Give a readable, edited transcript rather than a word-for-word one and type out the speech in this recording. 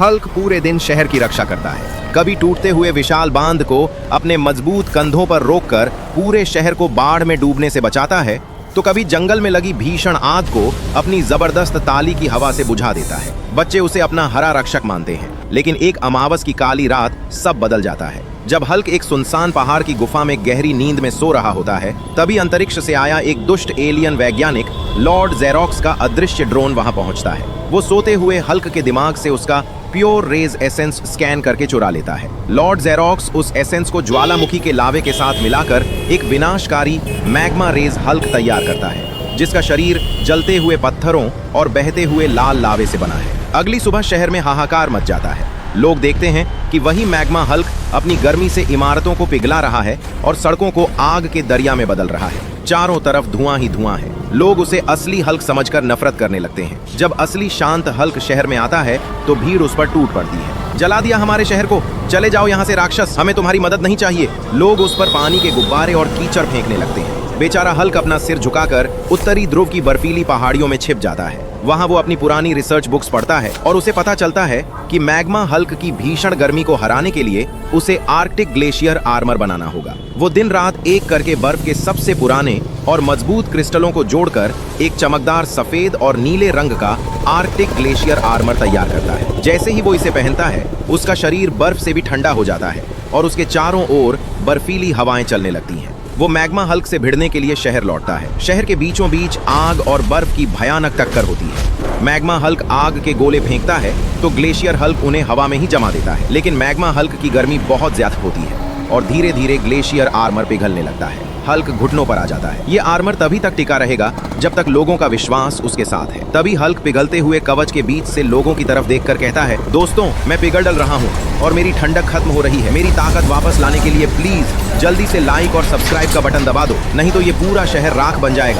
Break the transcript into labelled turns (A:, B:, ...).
A: Hulk पूरे दिन शहर की रक्षा करता है, कभी टूटते हुए विशाल बांध को अपने मजबूत कंधों पर रोककर पूरे शहर को बाढ़ में डूबने से बचाता है, तो कभी जंगल में लगी भीषण आग को अपनी जबरदस्त ताली की हवा से बुझा देता है। बच्चे उसे अपना हरा रक्षक मानते हैं, लेकिन एक अमावस की काली रात सब बदल जाता है। जब हल्क एक सुनसान पहाड़ की गुफा में गहरी नींद में सो रहा होता है, तभी अंतरिक्ष से आया एक दुष्ट एलियन वैज्ञानिक लॉर्ड जेरोक्स का अदृश्य ड्रोन वहां पहुंचता है। वो सोते हुए हल्क के दिमाग से उसका प्योर रेज एसेंस स्कैन करके चुरा लेता है। लॉर्ड जेरोक्स उस एसेंस को ज्वालामुखी के लावे के साथ मिलाकर एक विनाशकारी मैग्मा रेज हल्क तैयार करता है, जिसका शरीर जलते हुए पत्थरों और बहते हुए लाल लावे से बना है। अगली सुबह शहर में हाहाकार मच जाता है। लोग देखते हैं कि वही मैग्मा हल्क अपनी गर्मी से इमारतों को पिघला रहा है और सड़कों को आग के दरिया में बदल रहा है। चारों तरफ धुआं ही धुआं है। लोग उसे असली हल्क समझकर नफरत करने लगते हैं। जब असली शांत हल्क शहर में आता है तो भीड़ उस पर टूट पड़ती है। जला दिया हमारे शहर को, चले जाओ यहाँ से राक्षस, हमें तुम्हारी मदद नहीं चाहिए। लोग उस पर पानी के गुब्बारे और कीचड़ फेंकने लगते हैं। बेचारा हल्क अपना सिर झुकाकर उत्तरी ध्रुव की बर्फीली पहाड़ियों में छिप जाता है। वहाँ वो अपनी पुरानी रिसर्च बुक्स पढ़ता है और उसे पता चलता है कि मैग्मा हल्क की भीषण गर्मी को हराने के लिए उसे आर्कटिक ग्लेशियर आर्मर बनाना होगा। वो दिन रात एक करके बर्फ के सबसे पुराने और मजबूत क्रिस्टलों को जोड़कर एक चमकदार सफेद और नीले रंग का आर्कटिक ग्लेशियर आर्मर तैयार करता है। जैसे ही वो इसे पहनता है, उसका शरीर बर्फ से भी ठंडा हो जाता है और उसके चारों ओर बर्फीली हवाएं चलने लगती हैं। वो मैग्मा हल्क से भिड़ने के लिए शहर लौटता है। शहर के बीचों बीच आग और बर्फ की भयानक टक्कर होती है। मैग्मा हल्क आग के गोले फेंकता है तो ग्लेशियर हल्क उन्हें हवा में ही जमा देता है, लेकिन मैग्मा हल्क की गर्मी बहुत ज्यादा होती है और धीरे धीरे ग्लेशियर आर्मर पिघलने लगता है। हल्क घुटनों पर आ जाता है। ये आर्मर तभी तक टिका रहेगा जब तक लोगों का विश्वास उसके साथ है। तभी हल्क पिघलते हुए कवच के बीच से लोगों की तरफ देखकर कहता है, दोस्तों, मैं पिघल डल रहा हूँ और मेरी ठंडक खत्म हो रही है। मेरी ताकत वापस लाने के लिए प्लीज जल्दी से लाइक और सब्सक्राइब का बटन दबा दो, नहीं तो ये पूरा शहर राख बन जाएगा।